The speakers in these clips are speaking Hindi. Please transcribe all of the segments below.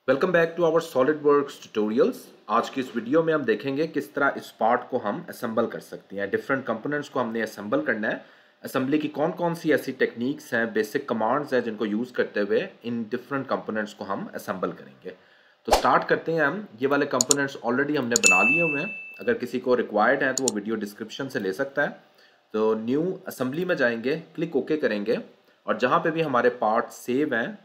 Welcome back to our SolidWorks tutorials. आज की इस वीडियो में हम देखेंगे किस तरह इस पार्ट को हम असेंबल कर सकते हैं। डिफरेंट कंपोनेंट्स को हमने असेंबल करना है। असेंबली की कौन कौन सी ऐसी टेक्निक्स हैं, बेसिक कमांड्स हैं जिनको यूज़ करते हुए इन डिफरेंट कंपोनेंट्स को हम असेंबल करेंगे। तो स्टार्ट करते हैं हम। ये वाले कंपोनेंट्स ऑलरेडी हमने बना लिए हुए हैं। अगर किसी को रिक्वायर्ड है तो वो वीडियो डिस्क्रिप्शन से ले सकता है। तो न्यू असेंबली में जाएंगे, क्लिक ओके करेंगे और जहाँ पे भी हमारे पार्ट सेव हैं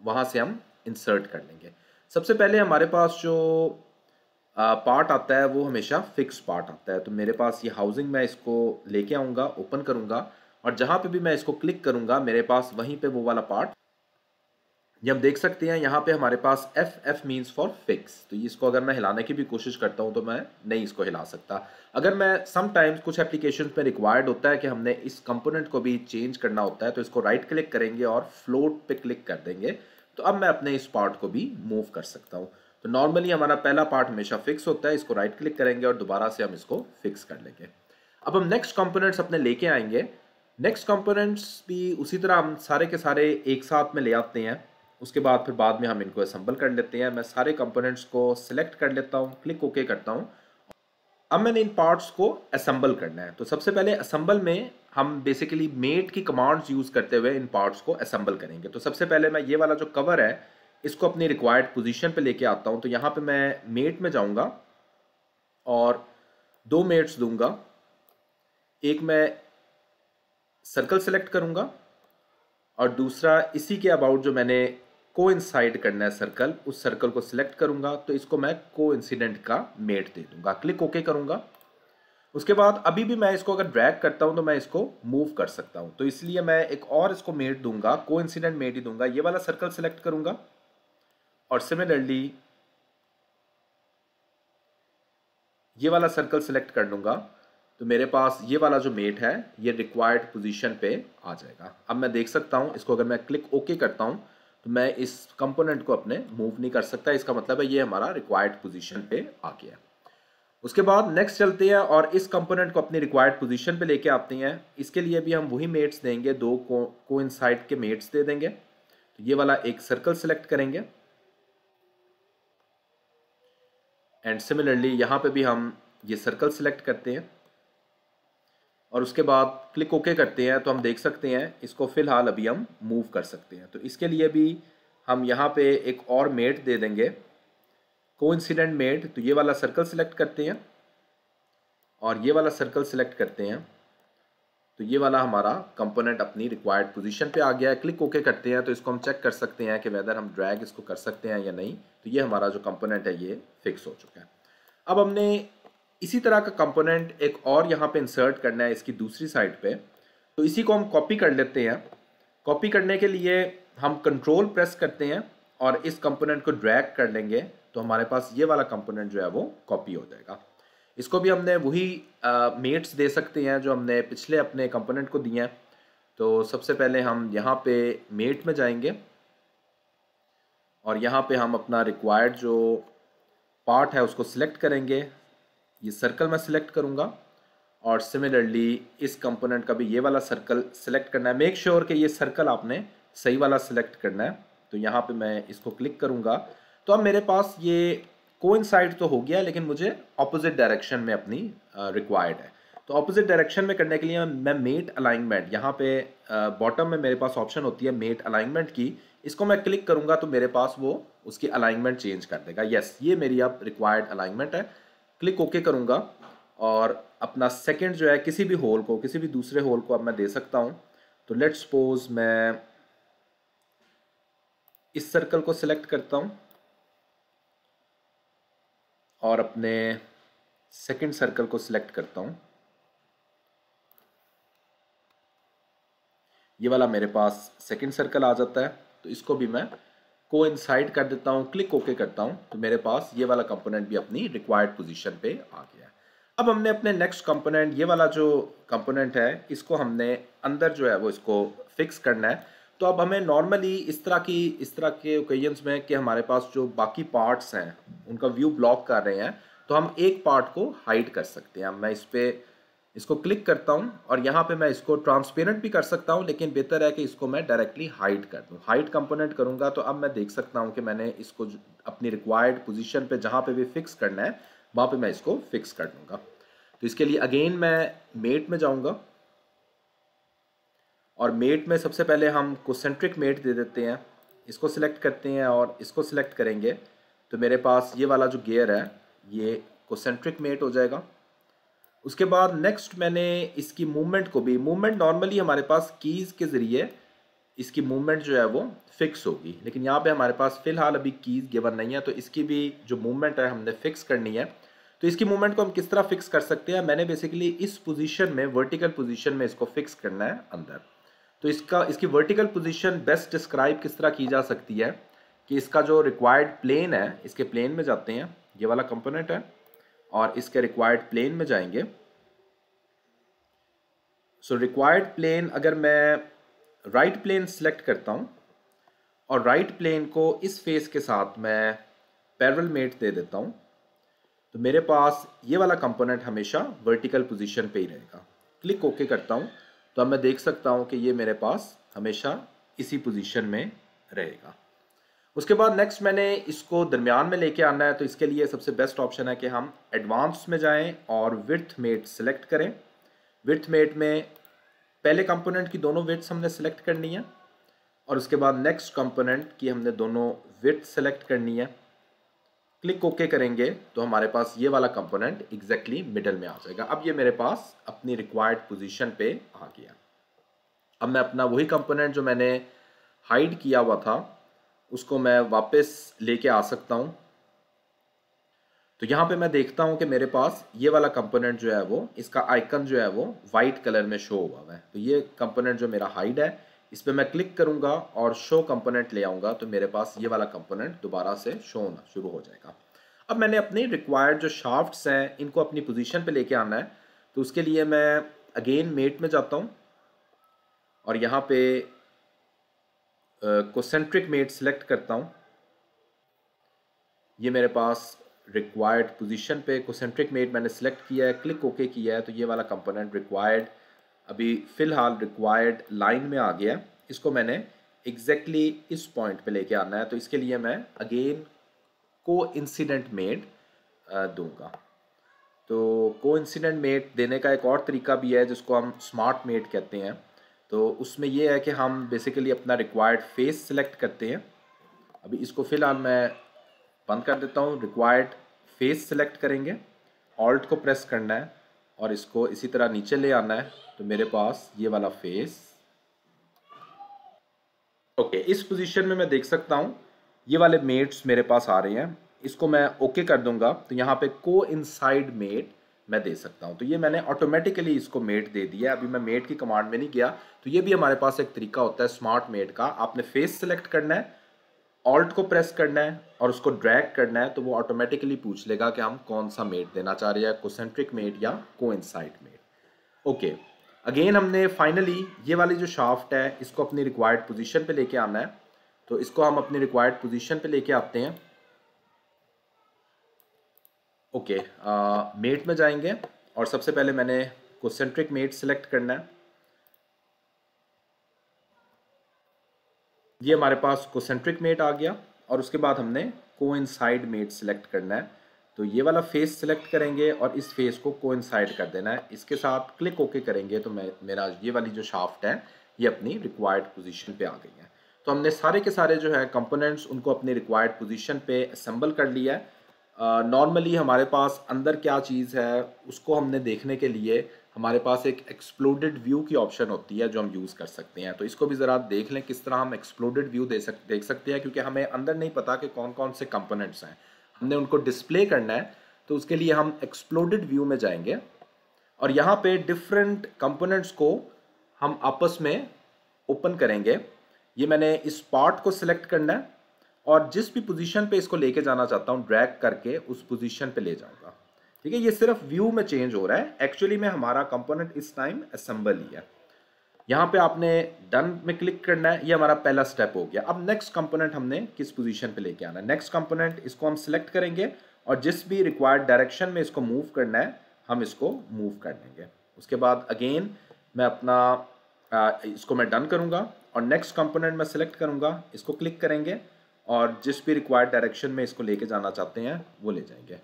वहाँ से हम इंसर्ट कर लेंगे। सबसे पहले हमारे पास जो पार्ट आता है वो हमेशा फिक्स पार्ट आता है। तो मेरे पास ये हाउसिंग, मैं इसको लेके आऊँगा, ओपन करूँगा और जहाँ पे भी मैं इसको क्लिक करूँगा मेरे पास वहीं पे वो वाला पार्ट, ये हम देख सकते हैं यहाँ पे हमारे पास एफ मीन्स फॉर फिक्स। तो इसको अगर मैं हिलाने की भी कोशिश करता हूँ तो मैं नहीं इसको हिला सकता। अगर मैं समटाइम्स कुछ एप्लीकेशंस में रिक्वायर्ड होता है कि हमने इस कंपोनेंट को भी चेंज करना होता है तो इसको राइट क्लिक करेंगे और फ्लोट पे क्लिक कर देंगे। तो अब मैं अपने इस पार्ट को भी मूव कर सकता हूँ। तो नॉर्मली हमारा पहला पार्ट हमेशा फिक्स होता है, इसको राइट क्लिक करेंगे और दोबारा से हम इसको फिक्स कर लेंगे। अब हम नेक्स्ट कंपोनेंट्स अपने लेके आएंगे। नेक्स्ट कंपोनेंट्स भी उसी तरह हम सारे के सारे एक साथ में ले आते हैं। उसके बाद फिर बाद में हम इनको असेंबल कर लेते हैं। मैं सारे कंपोनेंट्स को सिलेक्ट कर लेता हूँ, क्लिक ओके करता हूँ। अब मैंने इन पार्ट्स को असेंबल करना है। तो सबसे पहले असेंबल में हम बेसिकली मेट की कमांड्स यूज करते हुए इन पार्ट्स को असेंबल करेंगे। तो सबसे पहले मैं ये वाला जो कवर है इसको अपनी रिक्वायर्ड पोजीशन पे लेके आता हूँ। तो यहाँ पे मैं मेट में जाऊँगा और दो मेट्स दूंगा। एक मैं सर्कल सेलेक्ट करूँगा और दूसरा इसी के अबाउट जो मैंने कोइंसाइड करना है सर्कल, उस सर्कल को सिलेक्ट करूंगा। तो इसको मैं कोइंसिडेंट का मेट दे दूंगा, क्लिक ओके करूंगा। उसके बाद अभी भी मैं इसको अगर ड्रैग करता हूं तो मैं इसको मूव कर सकता हूं। तो इसलिए मैं एक और इसको मेट दूंगा, कोइंसिडेंट मेट ही दूंगा। ये वाला सर्कल सिलेक्ट करूंगा और सिमिलरली ये वाला सर्कल सिलेक्ट कर लूंगा। तो मेरे पास ये वाला जो मेट है ये रिक्वायर्ड पोजीशन पे आ जाएगा। अब मैं देख सकता हूँ इसको, अगर मैं क्लिक ओके करता हूँ तो मैं इस कंपोनेंट को अपने मूव नहीं कर सकता। इसका मतलब है ये हमारा रिक्वायर्ड पोजीशन पे आ गया। उसके बाद नेक्स्ट चलते हैं और इस कंपोनेंट को अपनी रिक्वायर्ड पोजीशन पे लेके आते हैं। इसके लिए भी हम वही मेट्स देंगे, दो कोइंसाइड के मेट्स दे देंगे। तो ये वाला एक सर्कल सेलेक्ट करेंगे एंड सिमिलरली यहाँ पे भी हम ये सर्कल सेलेक्ट करते हैं और उसके बाद क्लिक ओके करते हैं। तो हम देख सकते हैं इसको फिलहाल अभी हम मूव कर सकते हैं। तो इसके लिए भी हम यहाँ पे एक और मेट दे देंगे, कोइंसिडेंट मेट। तो ये वाला सर्कल सेलेक्ट करते हैं और ये वाला सर्कल सेलेक्ट करते हैं। तो ये वाला हमारा कंपोनेंट अपनी रिक्वायर्ड पोजीशन पे आ गया है। क्लिक ओके करते हैं तो इसको हम चेक कर सकते हैं कि वेदर हम ड्रैग इसको कर सकते हैं या नहीं। तो ये हमारा जो कंपोनेंट है ये फिक्स हो चुका है। अब हमने इसी तरह का कंपोनेंट एक और यहाँ पे इंसर्ट करना है इसकी दूसरी साइड पे। तो इसी को हम कॉपी कर लेते हैं। कॉपी करने के लिए हम कंट्रोल प्रेस करते हैं और इस कंपोनेंट को ड्रैग कर लेंगे। तो हमारे पास ये वाला कंपोनेंट जो है वो कॉपी हो जाएगा। इसको भी हमने वही मेट्स दे सकते हैं जो हमने पिछले अपने कंपोनेंट को दिए हैं। तो सबसे पहले हम यहाँ पे मेट में जाएंगे और यहाँ पे हम अपना रिक्वायर्ड जो पार्ट है उसको सिलेक्ट करेंगे। ये सर्कल मैं सिलेक्ट करूँगा और सिमिलरली इस कंपोनेंट का भी ये वाला सर्कल सिलेक्ट करना है। मेक श्योर कि ये सर्कल आपने सही वाला सिलेक्ट करना है। तो यहाँ पे मैं इसको क्लिक करूँगा। तो अब मेरे पास ये कोइंसाइड तो हो गया लेकिन मुझे ऑपोजिट डायरेक्शन में अपनी रिक्वायर्ड है। तो ऑपोजिट डायरेक्शन में करने के लिए मैं मेट अलाइनमेंट, यहाँ पे बॉटम में मेरे पास ऑप्शन होती है मेट अलाइनमेंट की। इसको मैं क्लिक करूँगा तो मेरे पास वो उसकी अलाइनमेंट चेंज कर देगा। यस, ये मेरी अब रिक्वायर्ड अलाइनमेंट है। क्लिक ओके करूँगा और अपना सेकंड जो है किसी भी होल को, किसी भी दूसरे होल को अब मैं दे सकता हूँ। तो लेट्स सपोज मैं इस सर्कल को सिलेक्ट करता हूँ और अपने सेकंड सर्कल को सिलेक्ट करता हूँ। ये वाला मेरे पास सेकंड सर्कल आ जाता है। तो इसको भी मैं कोइंसाइड कर देता हूँ, क्लिक ओके करता हूँ। तो मेरे पास ये वाला कंपोनेंट भी अपनी रिक्वायर्ड पोजीशन पे आ गया है। अब हमने अपने नेक्स्ट कंपोनेंट, ये वाला जो कंपोनेंट है इसको हमने अंदर जो है वो इसको फिक्स करना है। तो अब हमें नॉर्मली इस तरह के ओकेजन्स में कि हमारे पास जो बाकी पार्ट्स हैं उनका व्यू ब्लॉक कर रहे हैं तो हम एक पार्ट को हाइड कर सकते हैं। मैं इस पर इसको क्लिक करता हूँ और यहाँ पे मैं इसको ट्रांसपेरेंट भी कर सकता हूँ, लेकिन बेहतर है कि इसको मैं डायरेक्टली हाइड कर दूँ। हाइड कंपोनेंट करूँगा तो अब मैं देख सकता हूँ कि मैंने इसको अपनी रिक्वायर्ड पोजीशन पे जहाँ पे भी फिक्स करना है वहाँ पे मैं इसको फिक्स कर दूँगा। तो इसके लिए अगेन मैं मेट में जाऊँगा और मेट में सबसे पहले हम कोसेंट्रिक मेट दे देते हैं। इसको सिलेक्ट करते हैं और इसको सिलेक्ट करेंगे तो मेरे पास ये वाला जो गियर है ये कोसेंट्रिक मेट हो जाएगा। उसके बाद नेक्स्ट मैंने इसकी मूवमेंट को भी, मूवमेंट नॉर्मली हमारे पास कीज़ के ज़रिए इसकी मूवमेंट जो है वो फिक्स होगी, लेकिन यहाँ पे हमारे पास फ़िलहाल अभी कीज़ गिवन नहीं है, तो इसकी भी जो मूवमेंट है हमने फिक्स करनी है। तो इसकी मूवमेंट को हम किस तरह फिक्स कर सकते हैं, मैंने बेसिकली इस पोजीशन में, वर्टिकल पोजीशन में इसको फिक्स करना है अंदर। तो इसकी वर्टिकल पोजीशन बेस्ट डिस्क्राइब किस तरह की जा सकती है कि इसका जो रिक्वायर्ड प्लेन है, इसके प्लेन में जाते हैं, ये वाला कंपोनेंट है और इसके रिक्वायर्ड प्लेन में जाएंगे। सो रिक्वायर्ड प्लेन अगर मैं राइट प्लेन सेलेक्ट करता हूँ और राइट प्लेन को इस फेस के साथ मैं पैरेलल मेट दे देता हूँ, तो मेरे पास ये वाला कंपोनेंट हमेशा वर्टिकल पोजीशन पे ही रहेगा। क्लिक ओके करता हूँ तो अब मैं देख सकता हूँ कि ये मेरे पास हमेशा इसी पोजीशन में रहेगा। उसके बाद नेक्स्ट मैंने इसको दरमियान में लेके आना है, तो इसके लिए सबसे बेस्ट ऑप्शन है कि हम एडवांस में जाएं और विड्थ मेट सेलेक्ट करें। विड्थ मेट में पहले कंपोनेंट की दोनों विड्थ्स हमने सेलेक्ट करनी है और उसके बाद नेक्स्ट कंपोनेंट की हमने दोनों विड्थ सेलेक्ट करनी है। क्लिक ओके करेंगे तो हमारे पास ये वाला कंपोनेंट एग्जैक्टली मिडल में आ जाएगा। अब ये मेरे पास अपनी रिक्वायर्ड पोजीशन पे आ गया। अब मैं अपना वही कंपोनेंट जो मैंने हाइड किया हुआ था उसको मैं वापस लेके आ सकता हूँ। तो यहाँ पे मैं देखता हूँ कि मेरे पास ये वाला कंपोनेंट जो है वो, इसका आइकन जो है वो वाइट कलर में शो हुआ है। तो ये कंपोनेंट जो मेरा हाइड है, इस पर मैं क्लिक करूँगा और शो कंपोनेंट ले आऊँगा तो मेरे पास ये वाला कंपोनेंट दोबारा से शो होना शुरू हो जाएगा। अब मैंने अपनी रिक्वायर्ड जो शाफ्ट्स हैं इनको अपनी पोजीशन पे लेके आना है, तो उसके लिए मैं अगेन मेट में जाता हूँ और यहाँ पे कोसेंट्रिक मेट सेलेक्ट करता हूँ। ये मेरे पास रिक्वायर्ड पोजीशन पे कोसेंट्रिक मेट मैंने सेलेक्ट किया है, क्लिक ओके किया है, तो ये वाला कंपोनेंट रिक्वायर्ड अभी फ़िलहाल रिक्वायर्ड लाइन में आ गया। इसको मैंने एग्जैक्टली इस पॉइंट पे लेके आना है, तो इसके लिए मैं अगेन कोइंसिडेंट मेट दूंगा। तो कोइंसिडेंट मेट देने का एक और तरीका भी है जिसको हम स्मार्ट मेट कहते हैं। तो उसमें ये है कि हम बेसिकली अपना रिक्वायर्ड फेस सेलेक्ट करते हैं। अभी इसको फ़िलहाल मैं बंद कर देता हूँ। रिक्वायर्ड फेस सेलेक्ट करेंगे, ऑल्ट को प्रेस करना है और इसको इसी तरह नीचे ले आना है, तो मेरे पास ये वाला फेस ओके इस पोजीशन में मैं देख सकता हूँ ये वाले मेट्स मेरे पास आ रहे हैं। इसको मैं ओके कर दूंगा तो यहाँ पे कोइंसाइड मेट मैं दे सकता हूँ। तो ये मैंने ऑटोमेटिकली इसको मेट दे दिया। अभी मैं मेट की कमांड में नहीं गया। तो ये भी हमारे पास एक तरीका होता है स्मार्ट मेट का। आपने फेस सेलेक्ट करना है, ऑल्ट को प्रेस करना है और उसको ड्रैग करना है, तो वो ऑटोमेटिकली पूछ लेगा कि हम कौन सा मेट देना चाह रहे हैं, कोसेंट्रिक मेट या कोइंसाइड मेट। ओके अगेन हमने फाइनली ये वाली जो शाफ्ट है इसको अपनी रिक्वायर्ड पोजीशन पे लेके आना है। तो इसको हम अपनी रिक्वायर्ड पोजीशन पे लेके आते हैं। ओके मेट में जाएंगे और सबसे पहले मैंने कोसेंट्रिक मेट सेलेक्ट करना है। ये हमारे पास कोसेंट्रिक मेट आ गया और उसके बाद हमने कोइंसाइड मेट सेलेक्ट करना है। तो ये वाला फेस सेलेक्ट करेंगे और इस फेस को कोइंसाइड कर देना है। इसके साथ क्लिक ओके करेंगे तो मेरा ये वाली जो शाफ्ट है ये अपनी रिक्वायर्ड पोजीशन पे आ गई है। तो हमने सारे के सारे जो है कंपोनेंट्स उनको अपनी रिक्वायर्ड पोजीशन पे असेंबल कर लिया है। नॉर्मली हमारे पास अंदर क्या चीज़ है उसको हमने देखने के लिए हमारे पास एक एक्सप्लोडेड व्यू की ऑप्शन होती है जो हम यूज़ कर सकते हैं। तो इसको भी ज़रा देख लें किस तरह हम एक्सप्लोडेड व्यू देख सकते हैं, क्योंकि हमें अंदर नहीं पता कि कौन कौन से कंपोनेंट्स हैं, हमने उनको डिस्प्ले करना है। तो उसके लिए हम एक्सप्लोडेड व्यू में जाएंगे और यहाँ पे डिफरेंट कंपोनेंट्स को हम आपस में ओपन करेंगे। ये मैंने इस पार्ट को सिलेक्ट करना है और जिस भी पोजीशन पे इसको लेके जाना चाहता हूँ ड्रैग करके उस पोजीशन पे ले जाऊंगा। ठीक है, ये सिर्फ व्यू में चेंज हो रहा है, एक्चुअली में हमारा कंपोनेंट इस टाइम असेंबल ही है। यहाँ पे आपने डन में क्लिक करना है, ये हमारा पहला स्टेप हो गया। अब नेक्स्ट कंपोनेंट हमने किस पोजीशन पे लेके आना है। नेक्स्ट कंपोनेंट इसको हम सिलेक्ट करेंगे और जिस भी रिक्वायर्ड डायरेक्शन में इसको मूव करना है हम इसको मूव कर देंगे। उसके बाद अगेन मैं अपना इसको मैं डन करूँगा और नेक्स्ट कंपोनेंट मैं सिलेक्ट करूँगा, इसको क्लिक करेंगे और जिस भी रिक्वायर्ड डायरेक्शन में इसको लेके जाना चाहते हैं वो ले जाएंगे।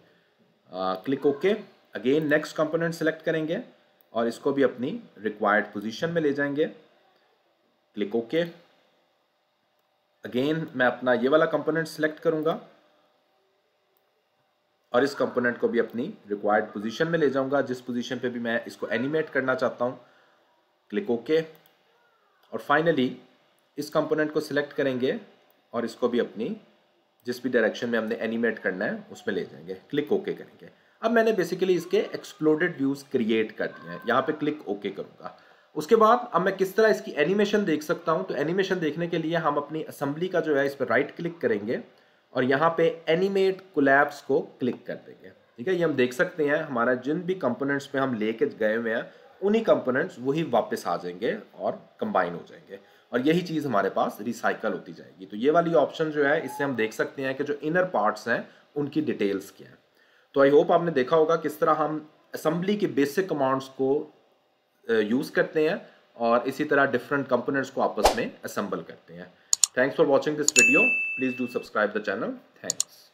Click okay. Again next component select करेंगे और इसको भी अपनी रिक्वायर्ड पोजीशन में ले जाएंगे। Click okay. अगेन मैं अपना ये वाला कंपोनेंट सिलेक्ट करूंगा और इस कंपोनेंट को भी अपनी रिक्वायर्ड पोजीशन में ले जाऊंगा, जिस पोजीशन पे भी मैं इसको एनिमेट करना चाहता हूं। Click okay. और फाइनली इस कंपोनेंट को सिलेक्ट करेंगे और इसको भी अपनी जिस भी डायरेक्शन में हमने एनिमेट करना है उसमें ले जाएंगे। क्लिक ओके करेंगे। अब मैंने बेसिकली इसके एक्सप्लोडेड व्यूज क्रिएट कर दिए हैं, यहाँ पे क्लिक ओके करूंगा। उसके बाद अब मैं किस तरह इसकी एनिमेशन देख सकता हूं, तो एनिमेशन देखने के लिए हम अपनी असेंबली का जो है इस पर राइट क्लिक करेंगे और यहाँ पे एनिमेट कोलैप्स को क्लिक कर देंगे। ठीक है, ये हम देख सकते हैं हमारा जिन भी कंपोनेंट्स पे हम लेके गए हुए हैं उन्हीं कंपोनेंट्स वही वापस आ जाएंगे और कंबाइन हो जाएंगे और यही चीज़ हमारे पास रिसाइकल होती जाएगी। तो ये वाली ऑप्शन जो है इससे हम देख सकते हैं कि जो इनर पार्ट्स हैं उनकी डिटेल्स क्या है। तो आई होप आपने देखा होगा किस तरह हम असेंबली के बेसिक कमांड्स को यूज़ करते हैं और इसी तरह डिफरेंट कंपोनेंट्स को आपस में असेंबल करते हैं। Thanks for watching this video. Please do subscribe the channel. Thanks.